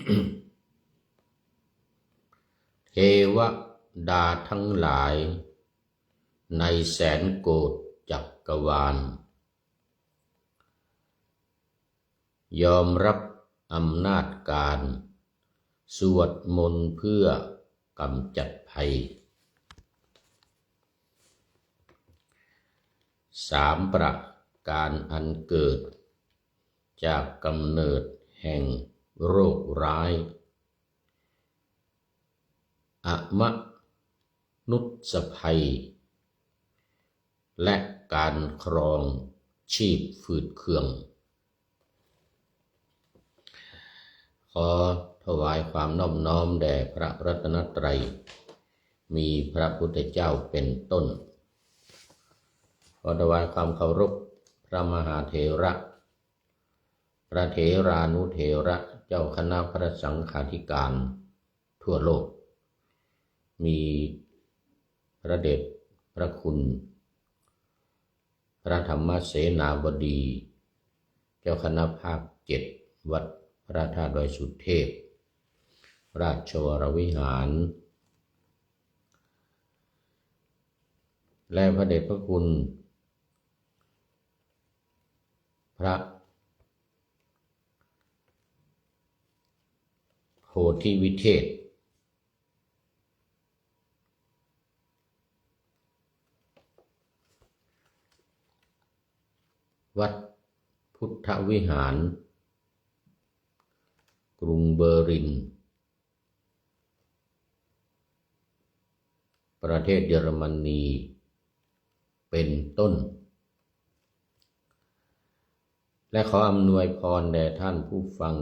เทวดาทั้งหลายในแสนโกฏจักรวาลยอมรับอำนาจการสวดมนต์เพื่อกำจัดภัยสามประการอันเกิดจากกำเนิดแห่งโรคร้ายอมนุษยภัยและการครองชีพฝืดเคืองขอถวายความนอบน้อมแด่พระรัตนตรัยมีพระพุทธเจ้าเป็นต้นขอถวายความเคารพพระมหาเถระพระเถรานุเถระเจ้าคณะพระสังฆาธิการทั่วโลกมีพระเดชพระคุณพระธรรมเสนาบดีเจ้าคณะภาค7วัดพระธาตุดอยสุเทพราชวรวิหารและพระเดชพระคุณพระโพธิวิเทศวัดพุทธวิหารกรุงเบอร์ลินประเทศเยอรมนีเป็นต้นและขออำนวยพรแด่ท่านผู้ฟัง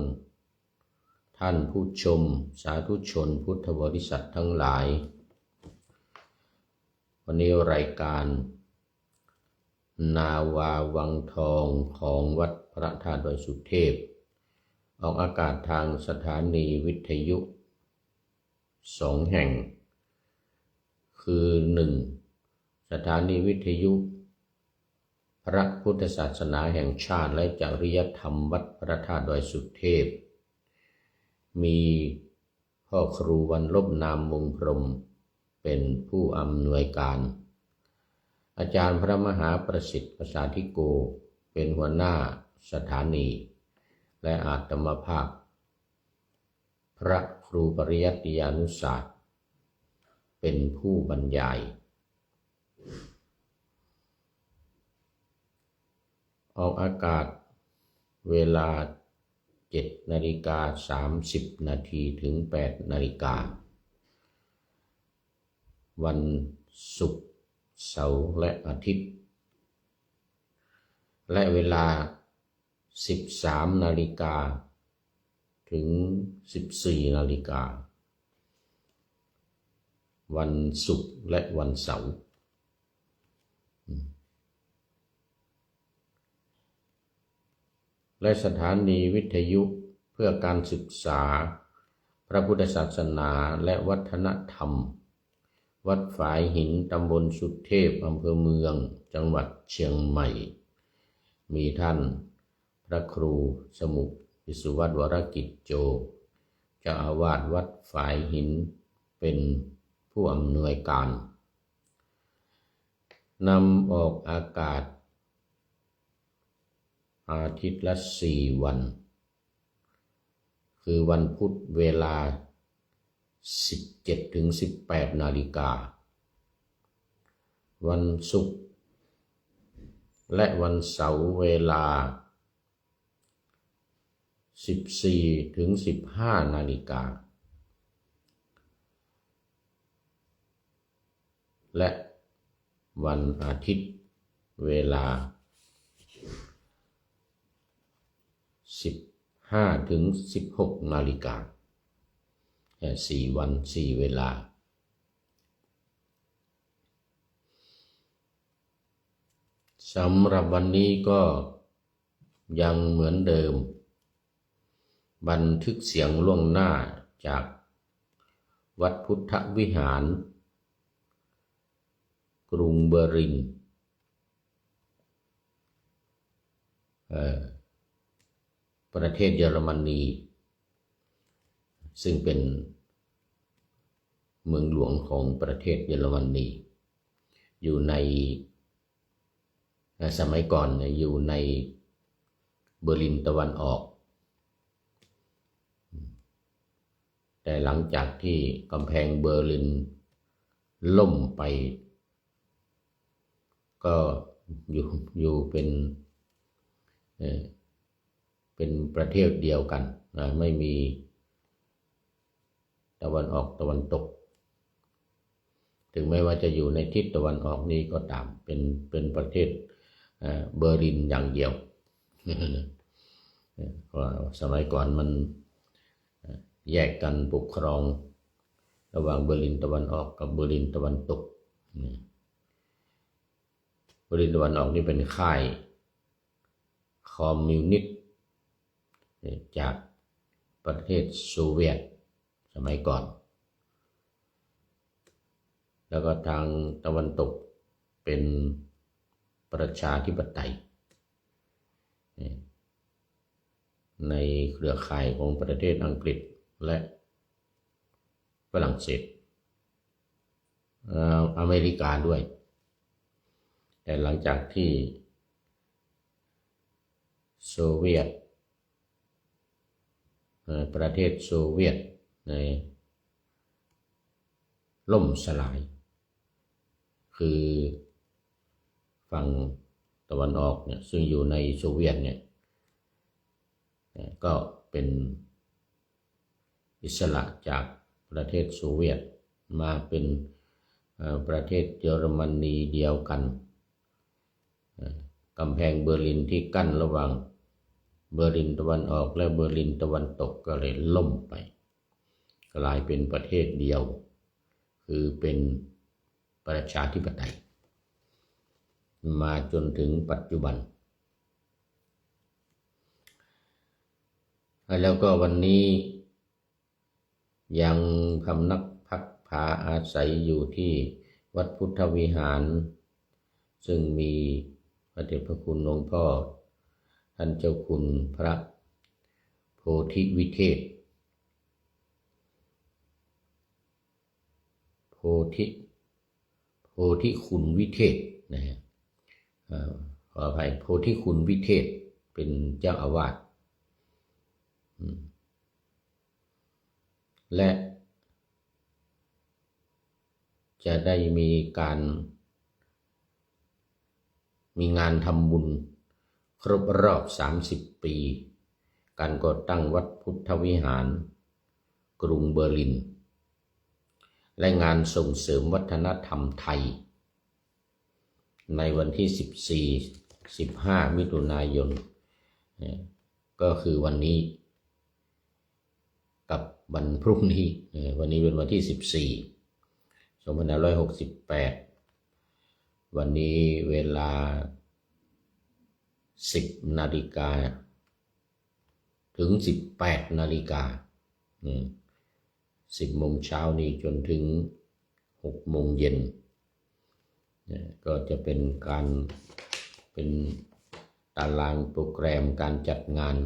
ท่านผู้ชมสาธุชนพุทธบริษัททั้งหลายวันนี้รายการนาวาวังทองของวัดพระธาตุดอยสุเทพออกอากาศทางสถานีวิทยุ2 แห่งคือ1สถานีวิทยุพระพุทธศาสนาแห่งชาติและจริยธรรมวัดพระธาตุดอยสุเทพมีพ่อครูวันลบนามวงพรหมเป็นผู้อำนวยการอาจารย์พระมหาประสิทธิ์ประสาธิโกเป็นหัวหน้าสถานีและอาตมภาพพระครูปริยัติยานุศาสตร์เป็นผู้บรรยายออกอากาศเวลา7:30 นาทีถึง8 นาฬิกาวันศุกร์เสาร์และอาทิตย์และเวลา13 นาฬิกาถึง14 นาฬิกาวันศุกร์และวันเสาร์และสถานีวิทยุเพื่อการศึกษาพระพุทธศาสนาและวัฒนธรรมวัดฝายหินตำบลสุเทพอำเภอเมืองจังหวัดเชียงใหม่มีท่านพระครูสมุวิสุวัฒน์วรกิจโจเจ้าอาวาสวัดฝายหินเป็นผู้อำนวยการนำออกอากาศอาทิตย์ละ4 วันคือวันพุธเวลา17-18 นาฬิกาวันศุกร์และวันเสาร์เวลา14-15 นาฬิกาและวันอาทิตย์เวลา15-16 นาฬิกาแค่4 วัน4 เวลาสำหรับวันนี้ก็ยังเหมือนเดิมบันทึกเสียงล่วงหน้าจากวัดพุทธวิหารกรุงเบอร์ลินประเทศเยอรมนี ซึ่งเป็นเมืองหลวงของประเทศเยอรมนีอยู่ในสมัยก่อนอยู่ในเบอร์ลินตะวันออกแต่หลังจากที่กำแพงเบอร์ลินล่มไปก็อยู่เป็นประเทศเดียวกันไม่มีตะวันออกตะวันตกถึงแม้ว่าจะอยู่ในทิศตะวันออกนี้ก็ตามเป็นประเทศเบอร์ลินอย่างเดียวเพราะสมัยก่อนมันแยกกันปกครองระหว่างเบอร์ลินตะวันออกกับเบอร์ลินตะวันตกเบอร์ลินตะวันออกนี่เป็นค่ายคอมมิวนิสต์จากประเทศโซเวียตสมัยก่อนแล้วก็ทางตะวันตกเป็นประชาธิปไตยในเครือข่ายของประเทศอังกฤษและฝรั่งเศสอเมริกาด้วยแต่หลังจากที่โซเวียตประเทศโซเวียตล่มสลายคือฝั่งตะวันออกเนี่ยซึ่งอยู่ในโซเวียตเนี่ยก็เป็นอิสระจากประเทศโซเวียตมาเป็นประเทศเยอรมนีเดียวกันกำแพงเบอร์ลินที่กั้นระหว่างเบอร์ลินตะวันออกและเบอร์ลินตะวันตกก็เลยล่มไปกลายเป็นประเทศเดียวคือเป็นประชาธิปไตยมาจนถึงปัจจุบันแล้วก็วันนี้ยังพำนักพักพาอาศัยอยู่ที่วัดพุทธวิหารซึ่งมีพระเดชพระคุณหลวงพ่อท่านเจ้าคุณพระโพธิวิเทศโพธิคุณวิเทศนะฮะขออภัยโพธิคุณวิเทศเป็นเจ้าอาวาสและจะได้มีงานทำบุญครบรอบ30 ปีการก่อตั้งวัดพุทธวิหารกรุงเบอร์ลินและงานส่งเสริมวัฒนธรรมไทยในวันที่14-15 มิถุนายนก็คือวันนี้กับวันพรุ่งนี้วันนี้เป็นวันที่14/2568วันนี้เวลา10 นาฬิกาถึง18 นาฬิกา10 โมงเช้านี้จนถึง6 โมงเย็นก็จะเป็นตารางโปรแกรมการจัดงาน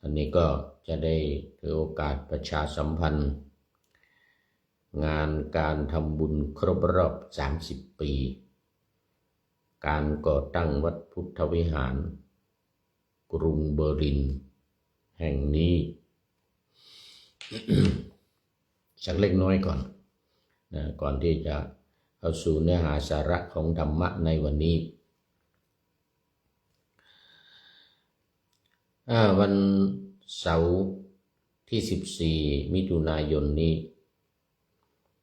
อันนี้ก็จะได้ถือโอกาสประชาสัมพันธ์งานการทำบุญครบรอบ30 ปีการก่อตั้งวัดพุทธวิหารกรุงเบอร์ลินแห่งนี้ สักเล็กน้อยก่อนก่อนที่จะเข้าสู่เนื้อหาสาระของธรรมะในวันนี้วันเสาร์ที่14 มิถุนายนนี้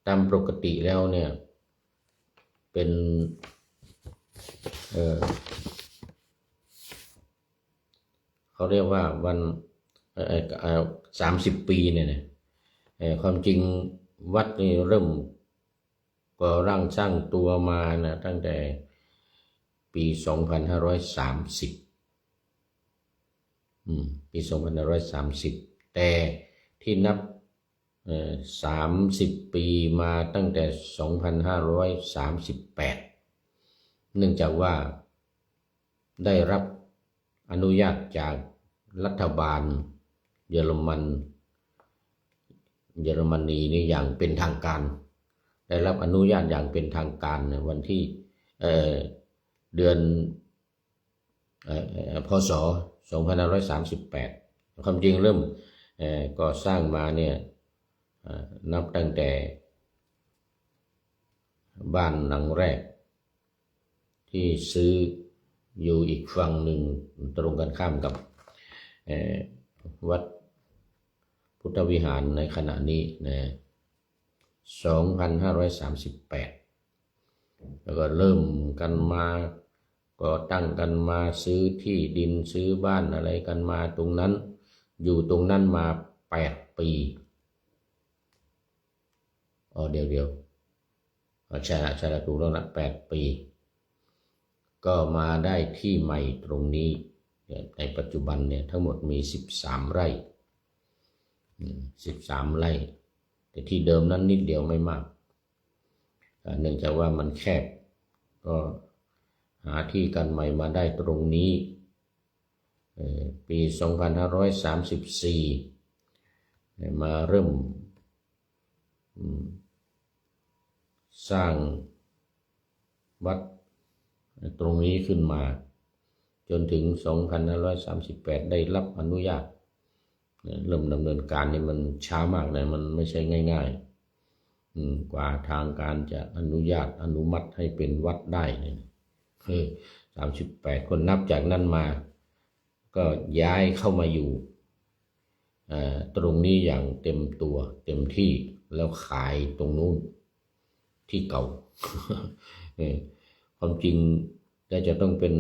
ตามปกติแล้วเนี่ยเป็นเขาเรียกว่าวัน30 ปีเนี่ยความจริงวัดนี่เริ่มก่อร่างสร้างตัวมานะตั้งแต่ปี 2530 แต่ที่นับ30 ปีมาตั้งแต่ 2538 เนื่องจากว่าได้รับอนุญาตจากรัฐบาล เยอรมันเยอรมนีนี่อย่างเป็นทางการได้รับอนุญาตอย่างเป็นทางการในวันที่เดือนพศ2538ความจริงเริ่มก่อสร้างมาเนี่ยนับตั้งแต่บ้านหลังแรกที่ซื้ออยู่อีกฝั่งหนึ่งตรงกันข้ามกับวัดพุทธวิหารในขณะนี้นะ2538แล้วก็เริ่มกันมาก็ตั้งกันมาซื้อที่ดินซื้อบ้านอะไรกันมาตรงนั้นอยู่ตรงนั้นมา8 ปีเดี๋ยวใช่ละถูกแล้วนะ8 ปีก็มาได้ที่ใหม่ตรงนี้ในปัจจุบันเนี่ยทั้งหมดมี13 ไร่13 ไร่แต่ที่เดิมนั้นนิดเดียวไม่มากเนื่องจากว่ามันแคบก็หาที่กันใหม่มาได้ตรงนี้ปี2534มาเริ่มสร้างวัดตรงนี้ขึ้นมาจนถึง2538ได้รับอนุญาตเริ่มดำเนินการนี่มันช้ามากเลยมันไม่ใช่ง่ายๆกว่าทางการจะอนุญาตอนุมัติให้เป็นวัดได้เนี่ย38 คนนับจากนั้นมาก็ย้ายเข้ามาอยู่ตรงนี้อย่างเต็มตัวเต็มที่แล้วขายตรงนู้นที่เก่า ความจริงจะต้องเป็น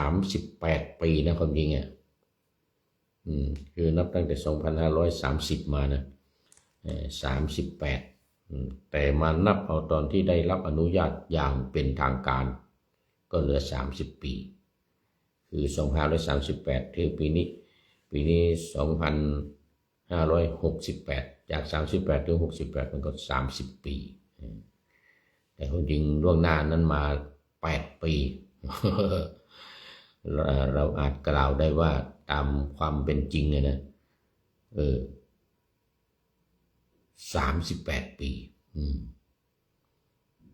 38 ปีนะความจริงคือนับตั้งแต่2530มานะ38แต่มานับเอาตอนที่ได้รับอนุญาตอย่างเป็นทางการก็เหลือ30 ปีคือ2538ถึงปีนี้2568จาก38ถึง68มันก็30 ปีแต่ความจริงล่วงหน้านั้นมา8 ปี เราอาจกล่าวได้ว่าตามความเป็นจริงนะ38 ปี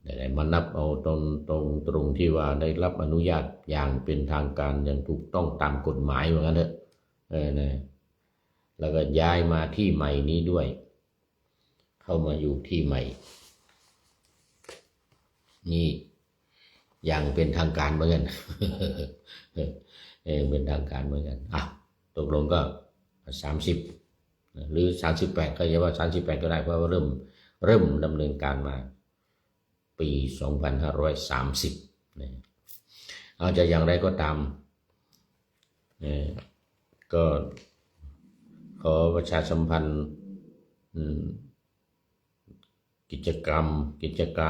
แต่มานับเอาตรงที่ว่าได้รับอนุญาตอย่างเป็นทางการอย่างถูกต้องตามกฎหมายเหมือนกันเถอะนะแล้วก็ย้ายมาที่ใหม่นี้ด้วยเข้ามาอยู่ที่ใหม่นี่อย่างเป็นทางการเหมือนกัน เป็นทางการเหมือนกันตกลงก็30หรือ38ก็จะว่า38ก็ได้เพราะว่าเริ่มดำเนินการมาปี2530เอาจะอย่างไรก็ตามก็ขอประชาสัมพันธ์กิจกา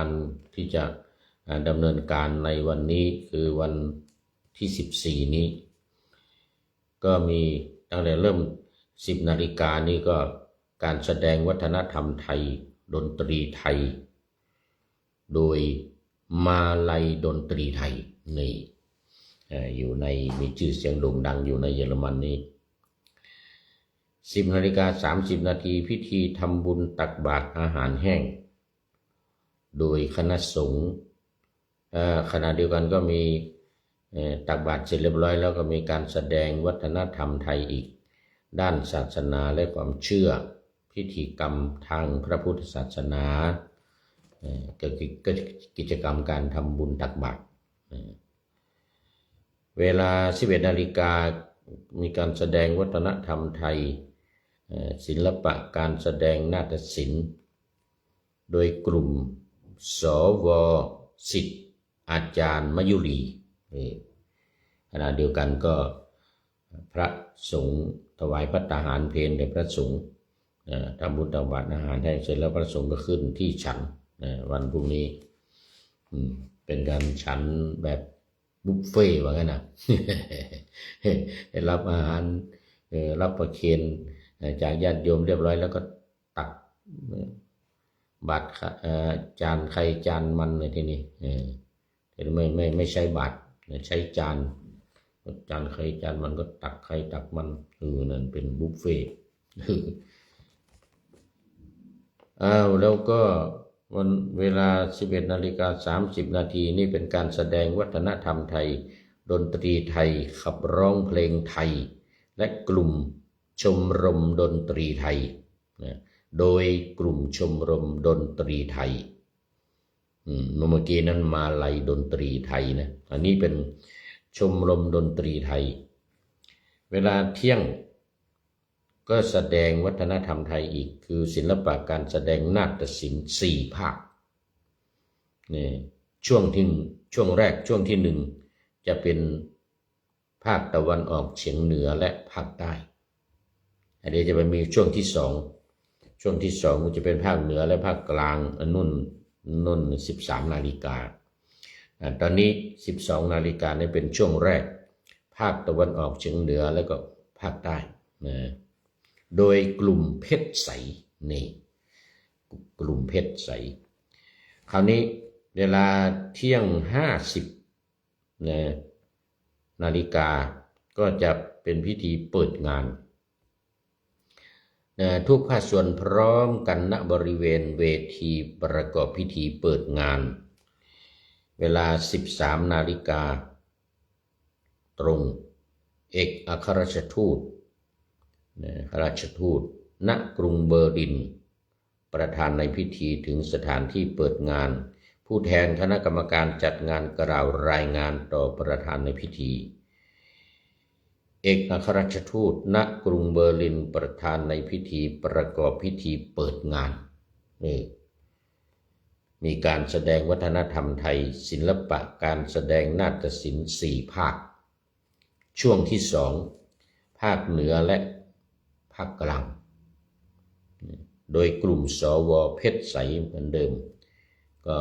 รที่จะดำเนินการในวันนี้คือวันที่14นี้ก็มีตั้งแต่เริ่ม10 นาฬิกานี้ก็การแสดงวัฒนธรรมไทยดนตรีไทยโดยมาลัยดนตรีไทยนี่อยู่ในมีชื่อเสียงโด่งดังอยู่ในเยอรมันนี้10:30 นาทีพิธีทำบุญตักบาตรอาหารแห้งโดยคณะสงฆ์ขณะเดียวกันก็มีตักบาตรเสร็จเรียบร้อยแล้วก็มีการแสดงวัฒนธรรมไทยอีกด้านศาสนาและความเชื่อพิธีกรรมทางพระพุทธศาสนากิจกรรมการทำบุญตักบาตรเวลา11 นาฬิกามีการแสดงวัฒนธรรมไทยศิลปะการแสดงนาฏศิลป์โดยกลุ่มสว.ศิษย์อาจารย์มยุรีขณะเดียวกันก็พระสงฆ์ถวายภัตตาหารเพลแด่พระสงฆ์ทำบุญตักบาตรอาหารให้เสร็จแล้วพระสงฆ์ก็ขึ้นที่ฉันวันพรุ่งนี้เป็นการฉันแบบบุฟเฟ่ต์ว่างั้นนะรับอาหารรับประเคนจากญาติโยมเรียบร้อยแล้วก็ตักบาตรจานใครจานมันเลยทีนี้ไม่ใช้บาตรใช้จาน จานใครจานมันก็ตักใครตักมันนั่นเป็นบุฟเฟ่ต์ แล้วก็วันเวลา 11:30 น.นี่เป็นการแสดงวัฒนธรรมไทยดนตรีไทยขับร้องเพลงไทยและกลุ่มชมรมดนตรีไทยโดยกลุ่มชมรมดนตรีไทยเมื่อกี้นั้นมาลัยดนตรีไทยนะอันนี้เป็นชมรมดนตรีไทยเวลาเที่ยงก็แสดงวัฒนธรรมไทยอีกคือศิลปะการแสดงนาฏศิลป์4 ภาคนี่ช่วงแรกช่วงที่ 1จะเป็นภาคตะวันออกเฉียงเหนือและภาคใต้อันนี้จะไปมีช่วงที่ 2ช่วงที่ 2มันจะเป็นภาคเหนือและภาคกลางนุ่น13 นาฬิกาตอนนี้12 นาฬิกานี่เป็นช่วงแรกภาคตะวันออกเฉียงเหนือแล้วก็ภาคใต้โดยกลุ่มเพชรใสนี่กลุ่มเพชรใสคราวนี้เวลาเที่ยง50 นาฬิกาก็จะเป็นพิธีเปิดงานทุกภาคส่วนพร้อมกันณบริเวณเวทีประกอบพิธีเปิดงานเวลา 13 นาฬิกาตรงเอกอัครราชทูตณกรุงเบอร์ลินประธานในพิธีถึงสถานที่เปิดงานผู้แทนคณะกรรมการจัดงานกล่าวรายงานต่อประธานในพิธีเอกอัครราชทูตณกรุงเบอร์ลินประธานในพิธีประกอบพิธีเปิดงานนี่มีการแสดงวัฒนธรรมไทยศิลปะการแสดงนาฏศิลป์4 ภาคช่วงที่ 2ภาคเหนือและภาคกลางโดยกลุ่มสว.เพชรใสเหมือนเดิมก็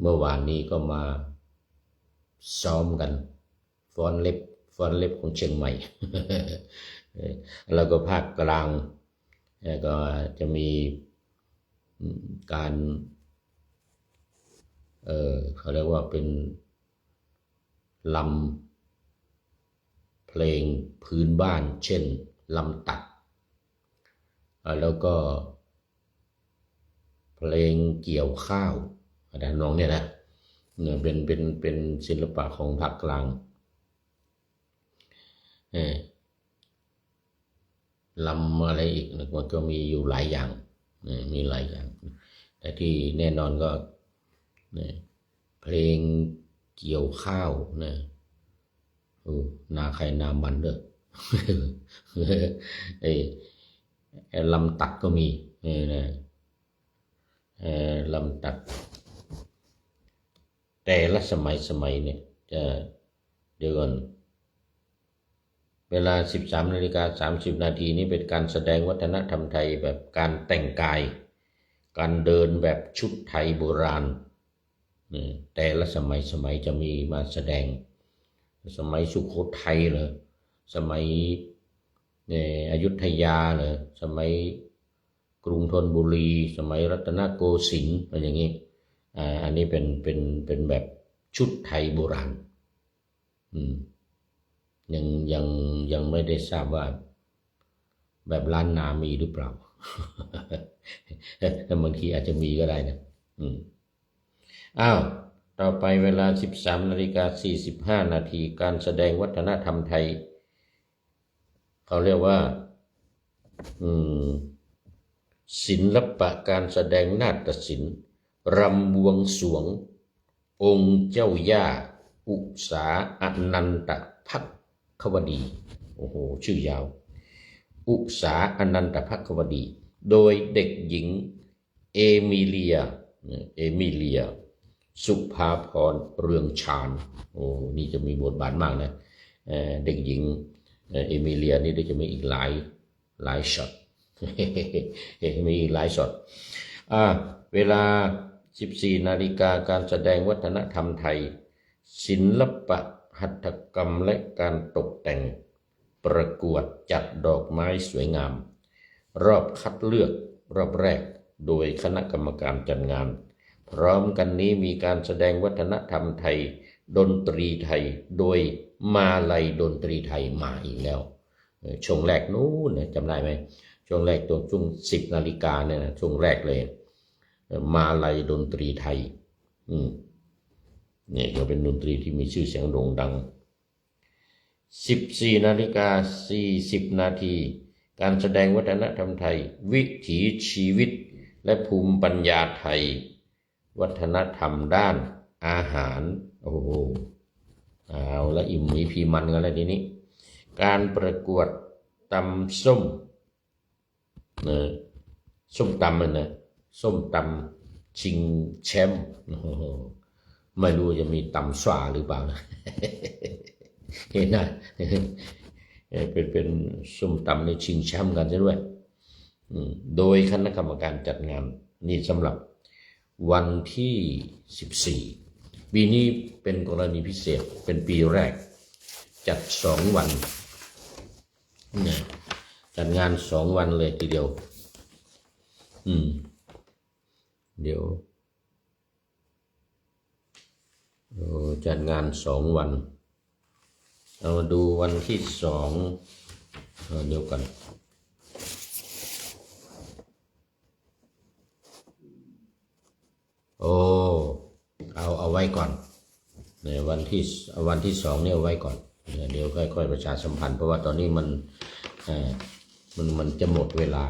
เมื่อวานนี้ก็มาซ้อมกันฟ้อนเล็บของเชียงใหม่ แล้วก็ภาคกลางก็จะมีการเขาเรียกว่าเป็นลำเพลงพื้นบ้านเช่นลำตัดแล้วก็เพลงเกี่ยวข้าวอะไรน้องเนี่ยนะเป็นศิลปะของภาคกลางลำอะไรอีกมันก็มีอยู่หลายอย่างมีหลายอย่างแต่ที่แน่นอนก็เพลงเกี่ยวข้าวนะนาใครนามันเด้อลำตัดก็มีนะลำตัดแต่ละสมัยเนี่ยจะเดี๋ยวก่อนเวลา 13:30 นาทีนี้เป็นการแสดงวัฒนธรรมไทยแบบการแต่งกายการเดินแบบชุดไทยโบราณแต่ละสมัยจะมีมาแสดงสมัยสุโขทัยเหรอสมัยอยุธยาเหรอสมัยกรุงธนบุรีสมัยรัตนโกสินทร์อะไรอย่างนี้อันนี้เป็นแบบชุดไทยโบราณยังไม่ได้ทราบว่าแบบล้านนามีหรือเปล่า แต่บางทีอาจจะมีก็ได้นะต่อไปเวลา 13:45 นาทีการแสดงวัฒนธรรมไทยเขาเรียกว่าศิลปะการแสดงนาฏศิลป์รำบวงสรวงองค์เจ้าย่าอุษาอนันตภัคควดีโอ้โหชื่อยาวอุษาอนันตภัคควดีโดยเด็กหญิงเอมิเลียสุภาพรเรืองชาญโอ้นี่จะมีบทบาทมากนะเด็กหญิงเอมิเลียนี่จะมีอีกหลายช็อต มีอีกหลายช็อตเวลา 14 นาฬิกาการแสดงวัฒนธรรมไทยศิลปะหัตถกรรมและการตกแต่งประกวดจัดดอกไม้สวยงามรอบคัดเลือกรอบแรกโดยคณะกรรมการจัดงานพร้อมกันนี้มีการแสดงวัฒนธรรมไทย ดนตรีไทยโดยมาลัยดนตรีไทยมาอีกแล้วช่วงแรกนู้นจำได้ไหมช่วงแรกตรงช่วง10 นาฬิกาเนี่ยช่วงแรกเลยมาลัยดนตรีไทยเนี่ยก็เป็นดนตรีที่มีชื่อเสียงโด่งดัง14 นาฬิกา 40 นาทีการแสดงวัฒนธรรมไทยวิถีชีวิตและภูมิปัญญาไทยวัฒนธรรมด้านอาหารโอ้โหเอาละอิ่มมีพีมันกันแล้วทีนี้การประกวดตำส้มส้มตำมันนะส้มตำชิงแชมป์ไม่รู้จะมีตำสวาหรือเปล่านะเห็นนะเป็นส้มตำในชิงแชมป์กันซะด้วยโดยคณะกรรมการจัดงานนี่สำหรับวันที่14ปีนี้เป็นกรณีพิเศษเป็นปีแรกจัด2 วันจัดงาน2 วันเลยทีเดียวเดี๋ยวจัดงาน2 วันเรามาดูวันที่2เดี๋ยวกันเอาไว้ก่อนเนี่ยวันที่2เนี่ยเอาไว้ก่อนเดี๋ยวค่อยประชาสัมพันธ์เพราะว่าตอนนี้มันจะหมดเวลา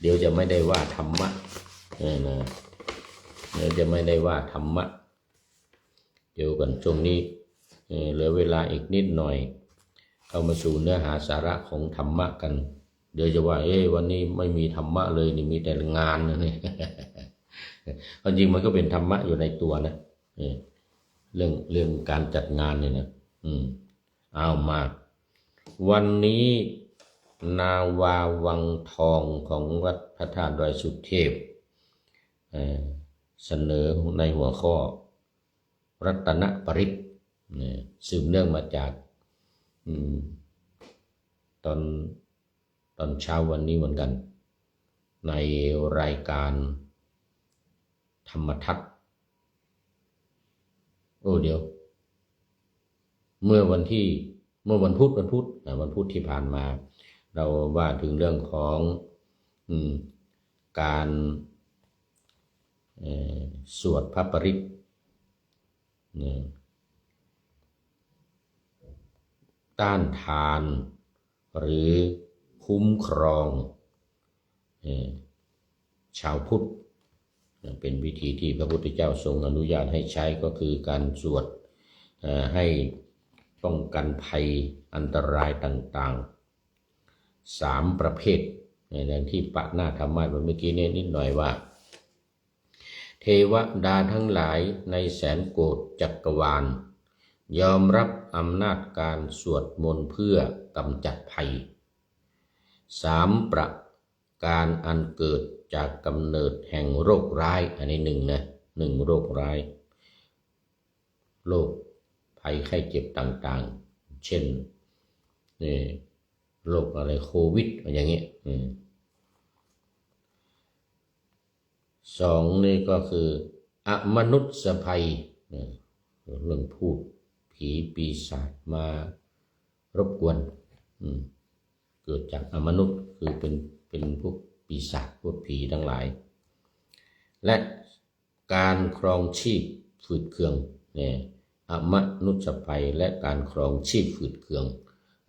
เดี๋ยวจะไม่ได้ว่าธรรมะนะเดี๋ยวจะไม่ได้ว่าธรรมะเดี๋ยวกันช่วงนี้เหลือเวลาอีกนิดหน่อยเข้ามาสู่เนื้อหาสาระของธรรมะกันเดี๋ยวจะว่าวันนี้ไม่มีธรรมะเลยนี่มีแต่งานนะนี่ จริงมันก็เป็นธรรมะอยู่ในตัวนะเรื่องการจัดงานเนี่ยนะเอามาวันนี้นาวาวังทองของวัดพระธาตุดอยสุเทพเสนอในหัวข้อรัตนปริตสืบเนื่องมาจากตอนเช้าวันนี้เหมือนกันในรายการธรรมทัศน์เดี๋ยวเมื่อวันพุธที่ผ่านมาเราว่าถึงเรื่องของการสวดพระปริตต้านทานหรือคุ้มครองชาวพุทธเป็นวิธีที่พระพุทธเจ้าทรงอนุญาตให้ใช้ก็คือการสวดให้ป้องกันภัยอันตรายต่างๆ3 ประเภทอย่างที่ปะหน้าธรรมะเมื่อกี้นิดหน่อยว่าเทวดาทั้งหลายในแสนโกฏจักรวาลยอมรับอำนาจการสวดมนต์เพื่อกำจัดภัย3 ประการอันเกิดจากกำเนิดแห่งโรคร้ายอันนี้1โรคร้ายโรคภัยไข้เจ็บต่างๆเช่นโรคอะไรโควิดอย่างเงี้ย2นี่ก็คืออมนุษย์ภัยเรื่องพูดผีปีศาจมารบกวนเกิดจากอมนุษย์คือเป็นพวกปีศาจพวกผีทั้งหลายและการครองชีพฝืดเคืองอมนุษย์ภัยและการครองชีพฝืดเคือง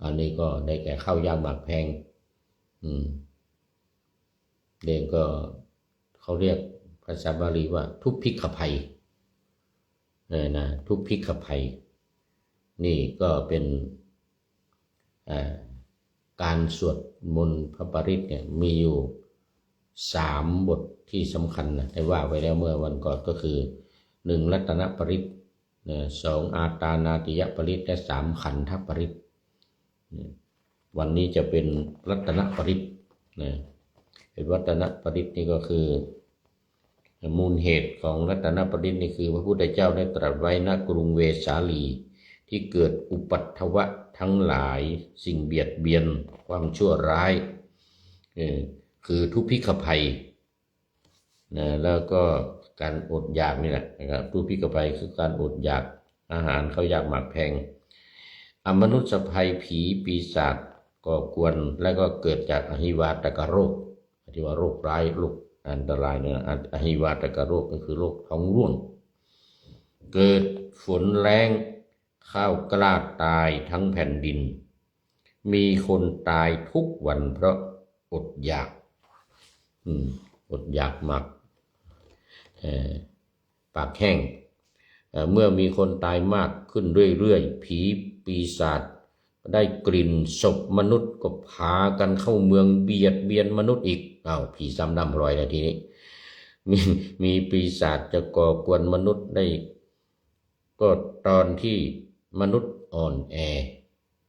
อันนี้ก็ได้แก่ข้าวยากหมากแพงเด็กก็เขาเรียกภาษาบาลีว่าทุพพิกภัยทุพพิกภัยนี่ก็เป็นการสวดมนต์พระปริตเนี่ยมีอยู่3 บทที่สำคัญนะได้ว่าไว้แล้วเมื่อวันก่อนก็คือ1รัตนปริต2อาตานาติยปริตและ3ขันธปริตวันนี้จะเป็นรัตนปริตเป็นรัตนปริตนี่ก็คือมูลเหตุของรัตนปริตนี่คือพระพุทธเจ้าได้ตรัสไว้ณกรุงเวสาลีที่เกิดอุปัฏฐวะทั้งหลายสิ่งเบียดเบียนความชั่วร้ายคือทุพพิกภัยแล้วก็ การอดอยากนี่แหละนะครับผู้พิกภัยคือการอดอยากอาหารเขาอยากหมากแพงอมนุษย์ภัยผีปีศาจก่อกวนและก็เกิดจากอหิวาตกโรคที่ว่าโรคร้ายโรคอันตรายเนี่ยอหิวาตกโรคก็คือโรคท้องร่วงเกิดฝนแรงข้าวกล้าตายทั้งแผ่นดินมีคนตายทุกวันเพราะอดอยากอดอยากมากปากแห้งเมื่อมีคนตายมากขึ้นเรื่อยๆผีปีศาจได้กลิ่นศพมนุษย์ก็พากันเข้าเมืองเบียดเบียนมนุษย์อีกผีซ้ำดำรอยแล้วทีนี้มีปีศาจจะก่อกวนมนุษย์ได้ก็ตอนที่มนุษย์อ่อนแอ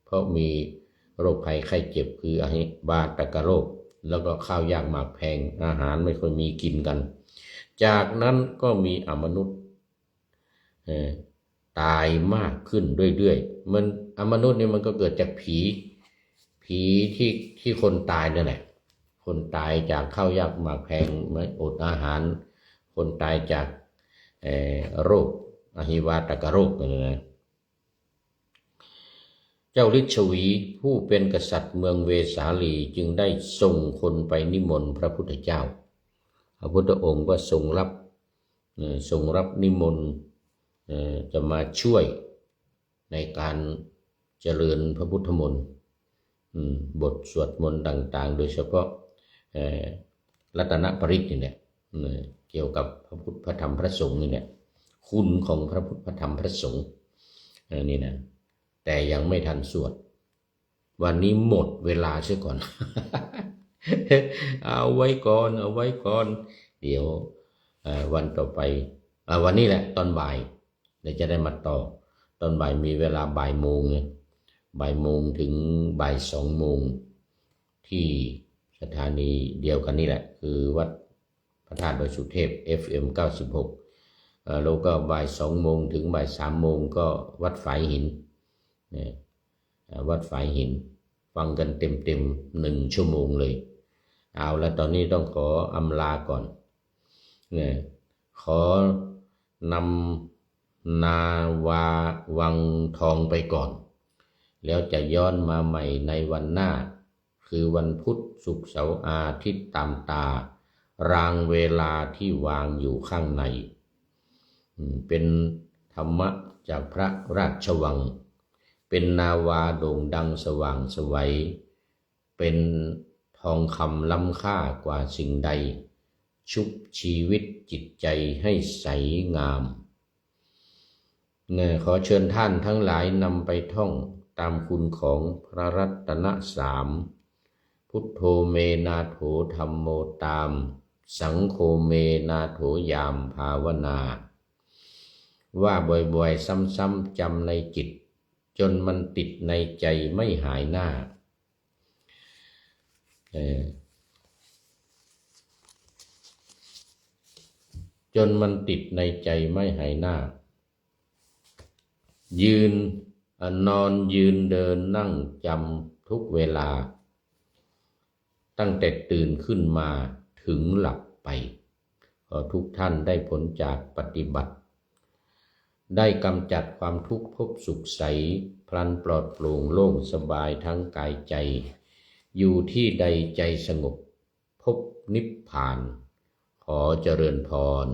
เพราะมีโรคภัยไข้เจ็บคืออหิวาตกโรคแล้วก็ข้าวยากหมากแพงอาหารไม่ค่อยมีกินกันจากนั้นก็มีอมนุษย์ตายมากขึ้นเรื่อยๆมันอมนุษย์นี่มันก็เกิดจากผีที่คนตายนั่นแหละคนตายจากข้าวยากหมากแพงไม่อดอาหารคนตายจากโรคอหิวาตกโรคนั่นนะเจ้าฤชวีผู้เป็นกษัตริย์เมืองเวสาลีจึงได้ส่งคนไปนิมนต์พระพุทธเจ้าพระพุทธองค์ก็ทรงรับนิมนต์จะมาช่วยในการเจริญพระพุทธมนต์บทสวดมนต์ต่างๆโดยเฉพาะรัตนปริตนี่แหละเกี่ยวกับพระพุทธพระธรรมพระสงฆ์นี่แหละคุณของพระพุทธพระธรรมพระสงฆ์นี่นะแต่ยังไม่ทันสวดวันนี้หมดเวลาเสียก่อน เอาไว้ก่อนเดี๋ยววันต่อไปวันนี้แหละตอนบ่ายเดี๋ยวจะได้มาต่อตอนบ่ายมีเวลาบ่ายโมงถึงบ่าย2 โมงที่สถานีเดียวกันนี่แหละคือวัดพระธาตุดอยสุเทพ FM 96แล้วก็บ่าย2 โมงถึงบ่าย3 โมงก็วัดฝายหินวัดฝายหินฟังกันเต็ม1 ชั่วโมงเลยเอาแล้วตอนนี้ต้องขออำลาก่อนขอนำนาวาวังทองไปก่อนแล้วจะย้อนมาใหม่ในวันหน้าคือวันพุธศุกร์เสาร์อาทิตย์ตามตารางเวลาที่วางอยู่ข้างในเป็นธรรมะจากพระราชวังเป็นนาวาโด่งดังสว่างไสวเป็นทองคำล้ำค่ากว่าสิ่งใดชุบชีวิตจิตใจให้ใสงามขอเชิญท่านทั้งหลายนำไปท่องตามคุณของพระรัตน3พุทโธเมนาโถธัมโมตามสังโฆเมนาโถยามภาวนาว่าบ่อยๆซ้ำๆจำในจิตจนมันติดในใจไม่หายหน้าจนมันติดในใจไม่หายหน้านอนยืนเดินนั่งจำทุกเวลาตั้งแต่ตื่นขึ้นมาถึงหลับไปขอทุกท่านได้ผลจากปฏิบัติได้กำจัดความทุกข์พบสุขใสพลันปลอดโปร่งโล่งสบายทั้งกายใจอยู่ที่ใดใจสงบพบนิพพานขอเจริญพร